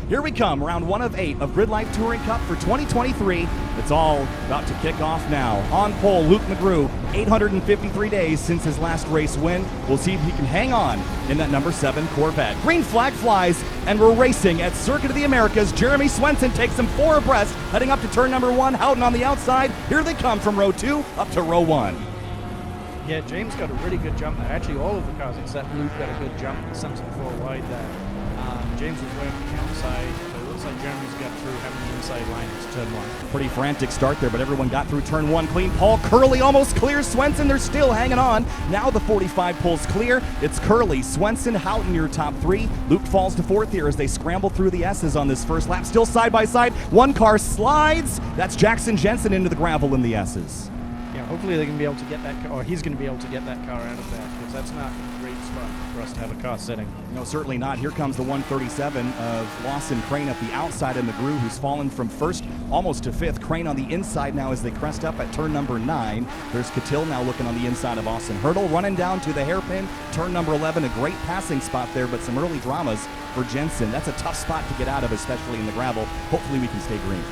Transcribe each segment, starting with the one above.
Here we come, round 1 of 8 of Gridlife Touring Cup for 2023. It's all about to kick off now. On pole, Luke McGrew, 853 days since his last race win. We'll see if he can hang on in that number 7 Corvette. Green flag flies, and we're racing at Circuit of the Americas. Jeremy Swenson takes them 4 abreast, heading up to turn number 1. Houghton on the outside. Here they come from row 2 up to row 1. Yeah, James got a really good jump there. Actually, all of the cars except Luke got a good jump. Sent him 4 wide there. James was working the outside, but it looks like Jeremy's got through having the inside line into turn 1. Pretty frantic start there, but everyone got through turn 1 clean. Paul Curley almost clears Swenson. They're still hanging on. Now the 45 pulls clear. It's Curley, Swenson, Houghton, your top 3. Luke falls to 4th here as they scramble through the S's on this first lap. Still side by side. One car slides. That's Jackson Jensen into the gravel in the S's. Yeah, hopefully they're going to be able to get that car, or he's going to be able to get that car out of there, because that's not a great spot for us to have a car sitting. No, certainly not. Here comes the 137 of Lawson Crane up the outside of McGrew, who's fallen from 1st almost to 5th. Crane on the inside now as they crest up at turn number 9. There's Catil now looking on the inside of Austin Hurdle, running down to the hairpin. Turn number 11, a great passing spot there, but some early dramas for Jensen. That's a tough spot to get out of, especially in the gravel. Hopefully we can stay green.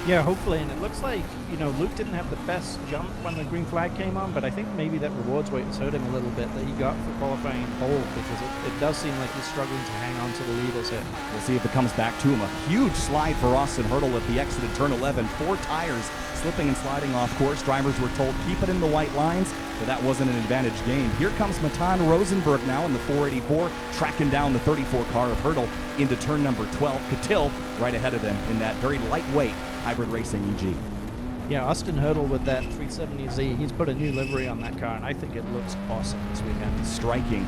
Yeah, hopefully, and it looks like, you know, Luke didn't have the best jump when the green flag came on, but I think maybe that rewards weight has hurt him a little bit that he got for qualifying pole, because it does seem like he's struggling to hang on to the leaders here. We'll see if it comes back to him. A huge slide for Austin Hurdle at the exit of turn 11. 4 tires slipping and sliding off course. Drivers were told keep it in the white lines, but that wasn't an advantage gained. Here comes Matan Rosenberg now in the 484, tracking down the 34 car of Hurdle into turn number 12. Catil right ahead of them in that very lightweight hybrid racing EG. Yeah, Austin Hurdle with that 370Z, he's put a new livery on that car, and I think it looks awesome this weekend. Striking.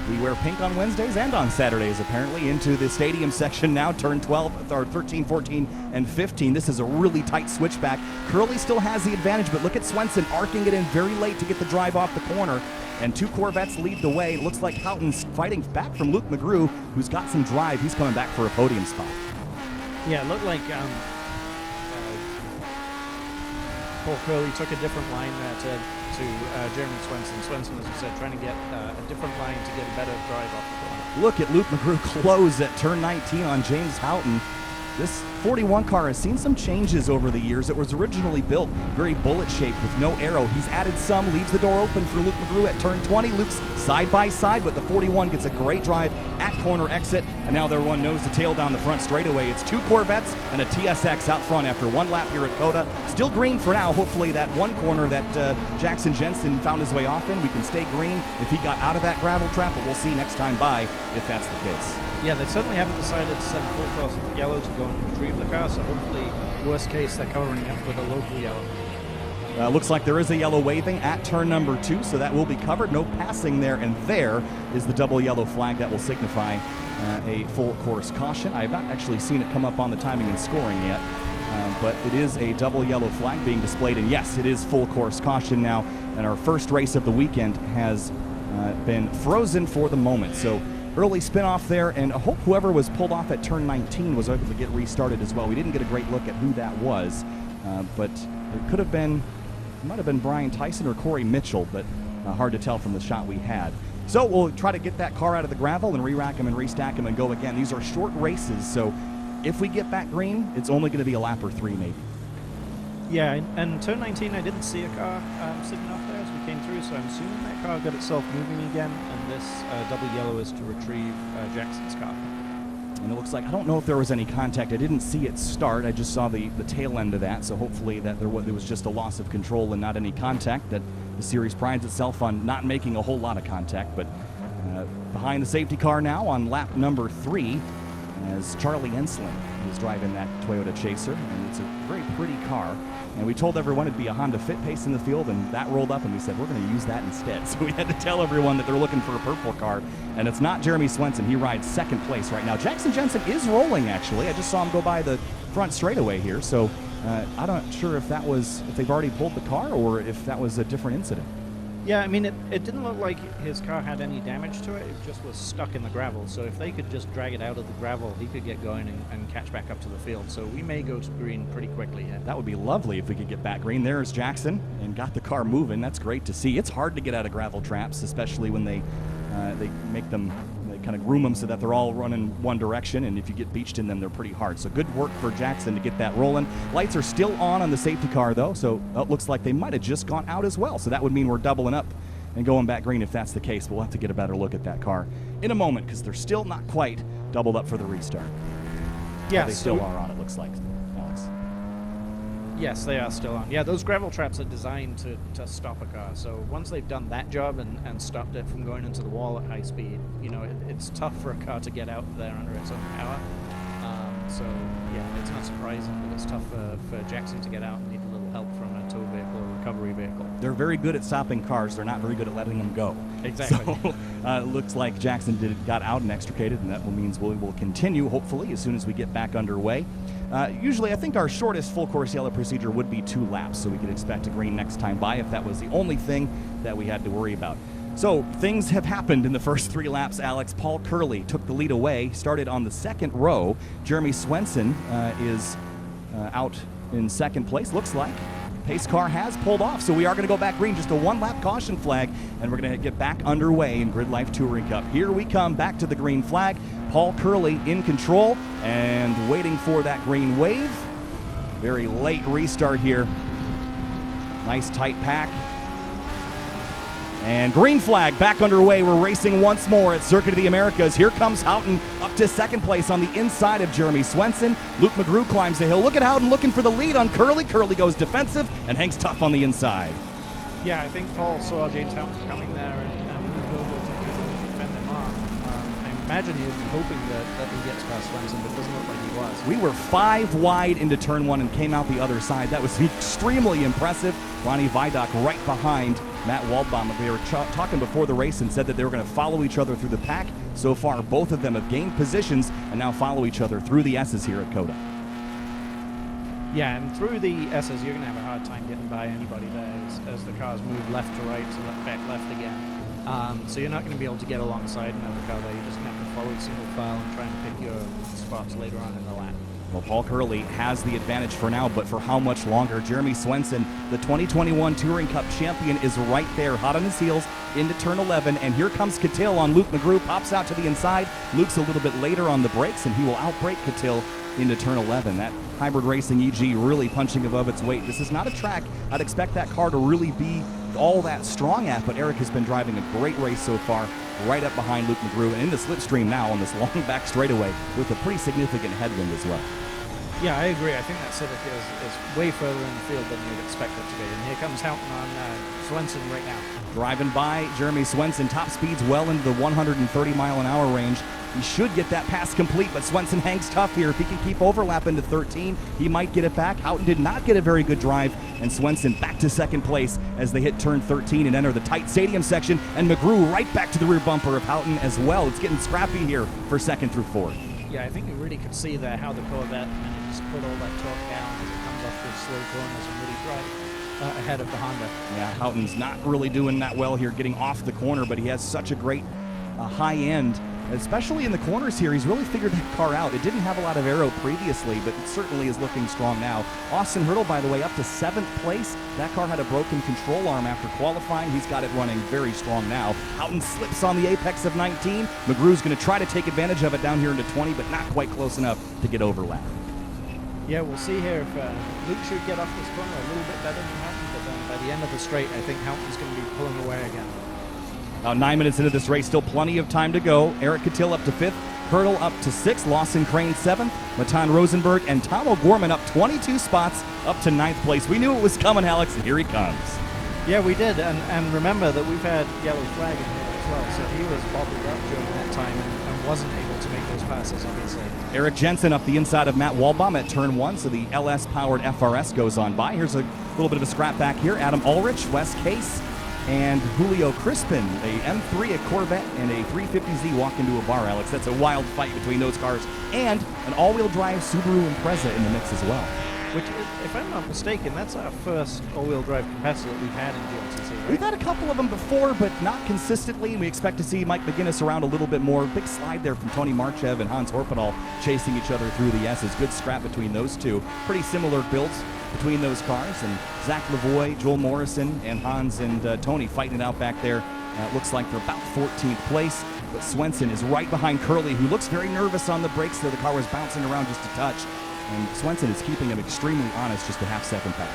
We wear pink on Wednesdays and on Saturdays, apparently. Into the stadium section now, turn 12, or 13, 14, and 15. This is a really tight switchback. Curley still has the advantage, but look at Swenson arcing it in very late to get the drive off the corner. And 2 Corvettes lead the way. It looks like Houghton's fighting back from Luke McGrew, who's got some drive. He's coming back for a podium spot. Yeah, it looked like Paul Curley took a different line there to Jeremy Swenson. Swenson, as you said, trying to get a different line to get a better drive off the corner. Look at Luke McGrew close at turn 19 on James Houghton. This 41 car has seen some changes over the years. It was originally built very bullet-shaped with no arrow. He's added some, leaves the door open for Luke McGrew at turn 20. Luke's side by side, but the 41 gets a great drive at corner exit, and now they're one nose to tail down the front straightaway. It's 2 Corvettes and a TSX out front after 1 lap here at COTA. Still green for now. Hopefully that one corner that Jackson Jensen found his way off in, we can stay green if he got out of that gravel trap, but we'll see next time by if that's the case. Yeah, they certainly haven't decided to send full cross yellow to go and retrieve the car, so hopefully, worst case, they're covering up with a local yellow. Looks like there is a yellow waving at turn number 2, so that will be covered. No passing there, and there is the double yellow flag that will signify a full course caution. I have not actually seen it come up on the timing and scoring yet, but it is a double yellow flag being displayed, and yes, it is full course caution now, and our first race of the weekend has been frozen for the moment. So early spin off there, and I hope whoever was pulled off at turn 19 was able to get restarted as well. We didn't get a great look at who that was, but it could have been, it might have been Brian Tyson or Corey Mitchell, but hard to tell from the shot we had. So we'll try to get that car out of the gravel and re-rack him and restack him and go again. These are short races, so if we get back green, it's only going to be a lap or 3 maybe. Yeah, and turn 19, I didn't see a car sitting off there as we came through, so I'm assuming that car got itself moving again, and this double yellow is to retrieve Jackson's car. And it looks like, I don't know if there was any contact. I didn't see it start. I just saw the tail end of that, so hopefully that there was just a loss of control and not any contact. That the series prides itself on not making a whole lot of contact, but behind the safety car now on lap number 3 as Charlie Ensling is driving that Toyota Chaser, and it's a very pretty car. And we told everyone it'd be a Honda Fit Pace in the field, and that rolled up, and we said, we're going to use that instead. So we had to tell everyone that they're looking for a purple car, and it's not Jeremy Swenson. He rides 2nd place right now. Jackson Jensen is rolling, actually. I just saw him go by the front straightaway here, so I'm not sure if they've already pulled the car or if that was a different incident. Yeah, I mean, it didn't look like his car had any damage to it. It just was stuck in the gravel. So if they could just drag it out of the gravel, he could get going and catch back up to the field. So we may go to green pretty quickly here. That would be lovely if we could get back green. There's Jackson and got the car moving. That's great to see. It's hard to get out of gravel traps, especially when they make them kind of groom them so that they're all running one direction, and if you get beached in them, they're pretty hard. So good work for Jackson to get that rolling. Lights are still on the safety car, though, so it looks like they might have just gone out as well. So that would mean we're doubling up and going back green if that's the case. We'll have to get a better look at that car in a moment because they're still not quite doubled up for the restart. Yeah, they still are on, it looks like, Alex. Yes, they are still on. Yeah, those gravel traps are designed to stop a car. So once they've done that job and stopped it from going into the wall at high speed, you know, it's tough for a car to get out there under its own power. So yeah, it's not surprising that it's tough for Jackson to get out and need a little help from a tow vehicle or recovery vehicle. They're very good at stopping cars. They're not very good at letting them go. Exactly. So it looks like Jackson got out and extricated, and that means we will continue, hopefully, as soon as we get back underway. Usually, I think our shortest full course yellow procedure would be 2 laps, so we could expect a green next time by if that was the only thing that we had to worry about. So things have happened in the first 3 laps, Alex. Paul Curley took the lead away, started on the second row. Jeremy Swenson is out in second place, looks like. Pace car has pulled off, so we are going to go back green, just a 1-lap caution flag, and we're going to get back underway in Gridlife Touring Cup. Here we come, back to the green flag. Paul Curley in control and waiting for that green wave. Very late restart here. Nice tight pack. And green flag back underway. We're racing once more at Circuit of the Americas. Here comes Houghton up to second place on the inside of Jeremy Swenson. Luke McGrew climbs the hill. Look at Houghton looking for the lead on Curley. Curley goes defensive and hangs tough on the inside. Yeah, I think Paul saw James Houghton coming there and moved over to defend him off. I imagine he was hoping that he gets past Swenson, but it doesn't look like he was. We were 5 wide into turn 1 and came out the other side. That was extremely impressive. Ronnie Vidoc right behind Matt Waldbaum. We were talking before the race and said that they were going to follow each other through the pack. So far, both of them have gained positions and now follow each other through the S's here at COTA. Yeah, and through the S's, you're going to have a hard time getting by anybody there as the cars move left to right, so back left again. So you're not going to be able to get alongside another car there. You're just going to have to follow single file and try and pick your spots later on in the lap. Well, Paul Curley has the advantage for now, but for how much longer? Jeremy Swenson, the 2021 Touring Cup champion, is right there, hot on his heels into turn 11, and here comes Cattell on Luke McGrew, pops out to the inside. Luke's a little bit later on the brakes, and he will outbrake Cattell into turn 11. That hybrid racing EG really punching above its weight. This is not a track I'd expect that car to really be all that strong at, but Eric has been driving a great race so far, right up behind Luke McGrew, and in the slipstream now on this long back straightaway with a pretty significant headwind as well. Yeah, I agree. I think that Civic is way further in the field than you'd expect it to be. And here comes Houghton on Swenson right now. Driving by Jeremy Swenson, top speeds well into the 130-mile-an-hour range. He should get that pass complete, but Swenson hangs tough here. If he can keep overlapping to 13, he might get it back. Houghton did not get a very good drive, and Swenson back to second place as they hit turn 13 and enter the tight stadium section, and McGrew right back to the rear bumper of Houghton as well. It's getting scrappy here for second through fourth. Yeah, I think you really could see there how the Corvette manages to put all that torque down as it comes off those slow corners and really drive ahead of the Honda. Yeah, Houghton's not really doing that well here getting off the corner, but he has such a great high end, especially in the corners here. He's really figured that car out. It didn't have a lot of aero previously, but it certainly is looking strong now. Austin Hurdle, by the way, up to 7th place. That car had a broken control arm after qualifying. He's got it running very strong now. Houghton slips on the apex of 19. McGrew's going to try to take advantage of it down here into 20, but not quite close enough to get overlap. Yeah, we'll see here if Luke should get off this corner a little bit better than Houghton, but then by the end of the straight, I think Houghton's going to be pulling away again. About 9 minutes into this race, still plenty of time to go. Eric Cattell up to 5th, Hurdle up to 6th, Lawson Crane 7th, Matan Rosenberg and Tom O'Gorman up 22 spots up to 9th place. We knew it was coming, Alex, and here he comes. Yeah, we did, and remember that we've had yellow flag in here as well, so he was bobbled up during that time and wasn't able to make those passes, obviously. Eric Jensen up the inside of Matt Waldbaum at turn 1, so the LS-powered FRS goes on by. Here's a little bit of a scrap back here. Adam Ulrich, Wes Case, and Julio Crispin, a M3, a Corvette, and a 350Z walk into a bar, Alex. That's a wild fight between those cars, and an all-wheel drive Subaru Impreza in the mix as well. Which, if I'm not mistaken, that's our first all-wheel drive compressor that we've had in GLTC, right? We've had a couple of them before, but not consistently, and we expect to see Mike McGinnis around a little bit more. Big slide there from Tony Marchev and Hans Horpendahl chasing each other through the S's. Good scrap between those two. Pretty similar builds between those cars, and Zach Lavoie, Joel Morrison, and Hans and Tony fighting it out back there. It looks like they're about 14th place. but Swenson is right behind Curly, who looks very nervous on the brakes there. The car was bouncing around just a touch, and Swenson is keeping him extremely honest, just a half-second back.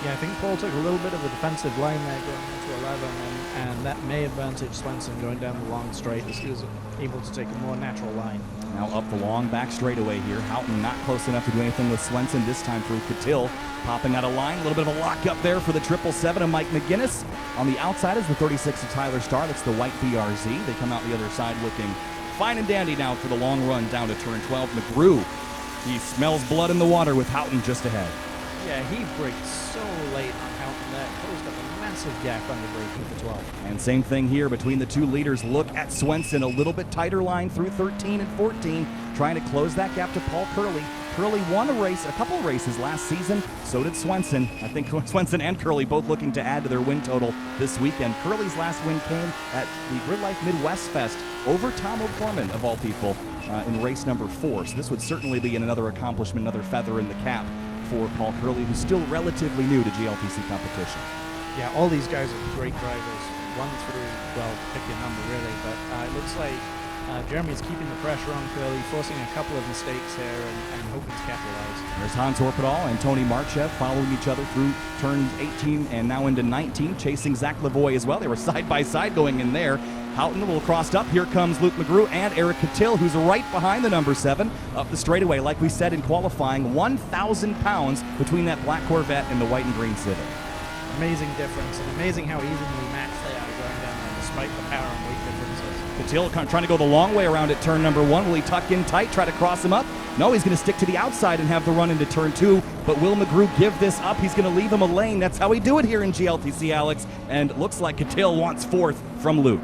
Yeah, I think Paul took a little bit of a defensive line there going into 11, and that may advantage Swenson going down the long straight as he was able to take a more natural line. Now up the long back straightaway here. Houghton not close enough to do anything with Swenson this time through Catil. Popping out of line, a little bit of a lock up there for the 777 of Mike McGinnis. On the outside is the 36 of Tyler Starr. That's the white BRZ. They come out the other side looking fine and dandy now for the long run down to turn 12. McGrew, he smells blood in the water with Houghton just ahead. Yeah, he braked so late on Houghton that closed up a massive gap under braking for 12. And same thing here between the two leaders. Look at Swenson, a little bit tighter line through 13 and 14, trying to close that gap to Paul Curley. Curley won a couple of races last season. So did Swenson. I think Swenson and Curley both looking to add to their win total this weekend. Curley's last win came at the Gridlife Midwest Fest over Tom O'Gorman, of all people, in race number 4. So this would certainly be another accomplishment, another feather in the cap for Paul Curley, who's still relatively new to GLTC competition. Yeah, all these guys are great drivers. 1 through, well, pick your number really, but it looks like Jeremy's keeping the pressure on Curley, forcing a couple of mistakes here and hoping to capitalize. There's Hans Orpedal and Tony Marchev following each other through turns 18 and now into 19, chasing Zach Lavoie as well. They were side by side going in there. Houghton a little crossed up. Here comes Luke McGrew and Eric Catil, who's right behind the number 7 up the straightaway. Like we said in qualifying, 1,000 pounds between that black Corvette and the white and green Civic. Amazing difference, and amazing how evenly matched they are going down there despite the power and weight differences. Catil trying to go the long way around at turn number 1. Will he tuck in tight, try to cross him up? No, he's going to stick to the outside and have the run into turn 2. But will McGrew give this up? He's going to leave him a lane. That's how we do it here in GLTC, Alex. And looks like Catil wants 4th from Luke.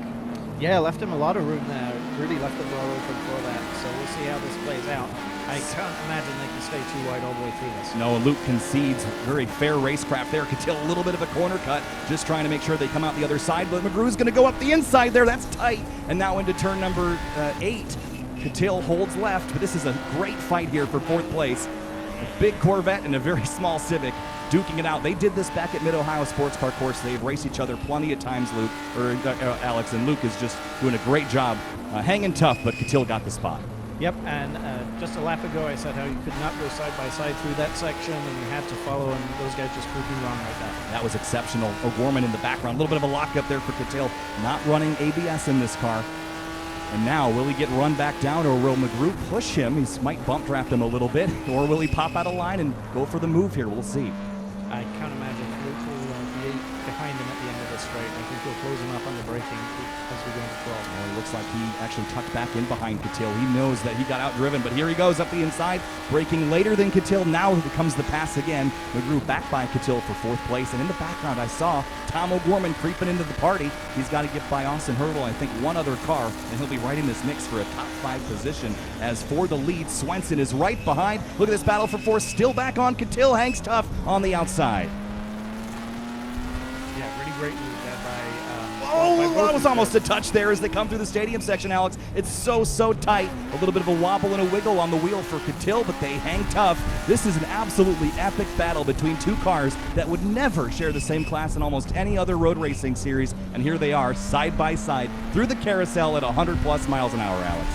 Yeah, left him a lot of room there. Really left the door open for that. So we'll see how this plays out. I can't imagine they can stay too wide all the way through this. No, Luke concedes. Very fair racecraft there. Catil a little bit of a corner cut, just trying to make sure they come out the other side. But McGrew's going to go up the inside there. That's tight. And now into turn number 8. Catil holds left, but this is a great fight here for 4th place. A big Corvette and a very small Civic duking it out. They did this back at Mid-Ohio Sports Car Course. They've raced each other plenty of times, Alex, and Luke is just doing a great job hanging tough, but Catil got the spot. Yep, and just a lap ago I said how you could not go side by side through that section and you had to follow, and those guys just proved me wrong right now. That was exceptional. O'Gorman in the background. A little bit of a lockup there for Catil. Not running ABS in this car. And now, will he get run back down, or will McGrew push him? He might bump draft him a little bit, or will he pop out of line and go for the move here? We'll see. I can't imagine that Luke will be behind him at the end of this straight. I think he'll close him up on the braking as we go into 12. Well, it looks like he actually tucked back in behind Catil. He knows that he got outdriven, but here he goes up the inside, braking later than Catil. Now comes the pass again. McGrew back by Catil for 4th place, and in the background I saw Tom O'Gorman creeping into the party. He's got to get by Austin Hurdle, I think one other car, and he'll be right in this mix for a top 5 position. As for the lead, Swenson is right behind. Look at this battle for 4th, still back on Catil, hangs tough on the outside. Yeah, really great move there by that was almost a touch there as they come through the stadium section, Alex. It's so tight. A little bit of a wobble and a wiggle on the wheel for Catil, but they hang tough. This is an absolutely epic battle between two cars that would never share the same class in almost any other road racing series, and here they are, side by side, through the carousel at 100+ miles an hour, Alex.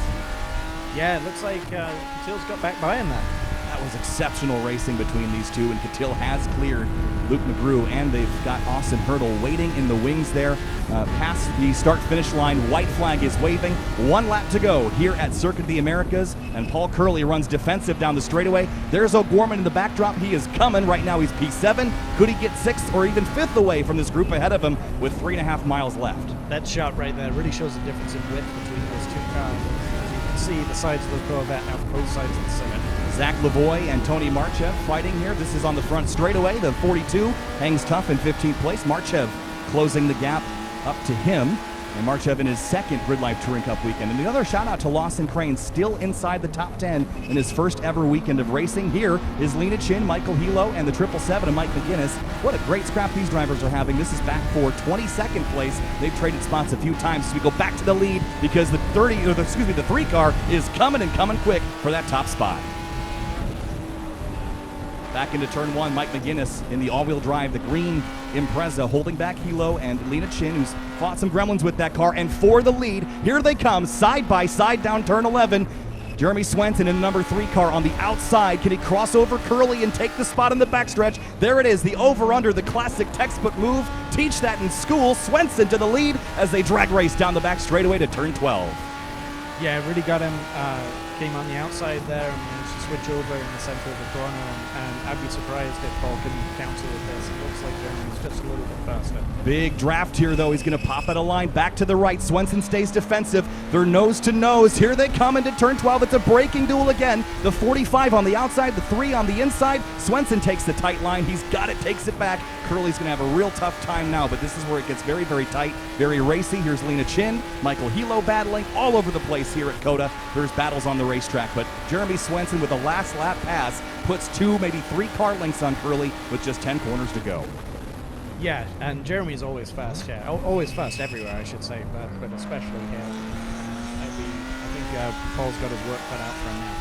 Yeah, it looks like Catil's got back by him then. That was exceptional racing between these two, and Catil has cleared Luke McGrew, and they've got Austin Hurdle waiting in the wings there. Past the start-finish line, white flag is waving. 1 lap to go here at Circuit of the Americas, and Paul Curley runs defensive down the straightaway. There's O'Gorman in the backdrop. He is coming. Right now he's P7. Could he get 6th or even 5th away from this group ahead of him with 3.5 miles left? That shot right there really shows the difference in width between those two cars. As you can see, the sides of the Corvette now both sides of the Civic. Zach Lavoie and Tony Marchev fighting here. This is on the front straightaway. The 42 hangs tough in 15th place. Marchev closing the gap up to him. And Marchev in his 2nd Gridlife Touring Cup weekend. And another shout out to Lawson Crane, still inside the top 10 in his first ever weekend of racing. Here is Lena Chin, Michael Hilo, and the 777 of Mike McGinnis. What a great scrap these drivers are having. This is back for 22nd place. They've traded spots a few times as we go back to the lead because the 3 car is coming and coming quick for that top spot. Back into turn one, Mike McGinnis in the all-wheel drive, the green Impreza, holding back Hilo and Lena Chin, who's fought some gremlins with that car, and for the lead, here they come, side by side down turn 11. Jeremy Swenson in the number 3 car on the outside. Can he cross over Curly and take the spot in the backstretch? There it is, the over-under, the classic textbook move. Teach that in school. Swenson to the lead as they drag race down the back straightaway to turn 12. Yeah, really got him, came on the outside there and managed to switch over in the center of the corner, and I'd be surprised if Paul can counter with this. It looks like Jeremy's just a little bit faster. Big draft here, though. He's going to pop at a line back to the right. Swenson stays defensive. They're nose to nose. Here they come into turn 12. It's a braking duel again. The 45 on the outside, the 3 on the inside. Swenson takes the tight line. He's got it, takes it back. Curly's going to have a real tough time now, but this is where it gets very, very tight, very racy. Here's Lena Chin, Michael Hilo battling all over the place here at COTA. There's battles on the racetrack, but Jeremy Swenson with a last lap pass puts 2, maybe 3 car lengths on Curly with just 10 corners to go. Yeah, and Jeremy's always fast, yeah. Always fast everywhere, I should say, but especially here. I think Paul's got his work cut out for him now.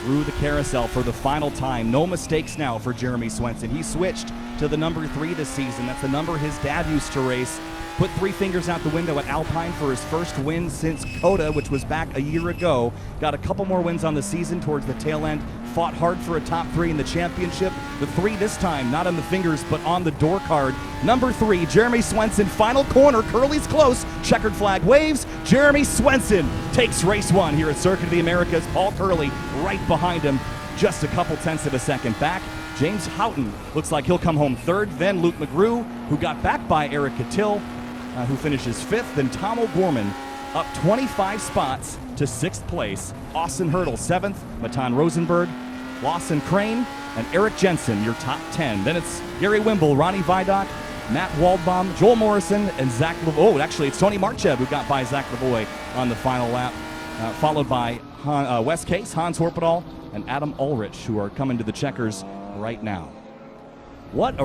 Through the carousel for the final time. No mistakes now for Jeremy Swenson. He switched to the number 3 this season. That's the number his dad used to race. Put 3 fingers out the window at Alpine for his first win since COTA, which was back a year ago. Got a couple more wins on the season towards the tail end. Fought hard for a top 3 in the championship. The 3 this time, not on the fingers, but on the door card. Number 3, Jeremy Swenson, final corner. Curly's close. Checkered flag waves. Jeremy Swenson takes race 1 here at Circuit of the Americas. Paul Curly right behind him, just a couple tenths of a second back. James Houghton looks like he'll come home 3rd. Then Luke McGrew, who got back by Eric Catil, who finishes 5th. Then Tom O'Gorman up 25 spots to 6th place. Austin Hurdle 7th. Matan Rosenberg, Lawson Crane, and Eric Jensen, your top 10. Then it's Gary Wimble, Ronnie Vidoc, Matt Waldbaum, Joel Morrison, and Zach Lavoie. Oh, actually, it's Tony Marchev who got by Zach Lavoie on the final lap, followed by Wes Case, Hans Horpedal, and Adam Ulrich, who are coming to the checkers right now. What a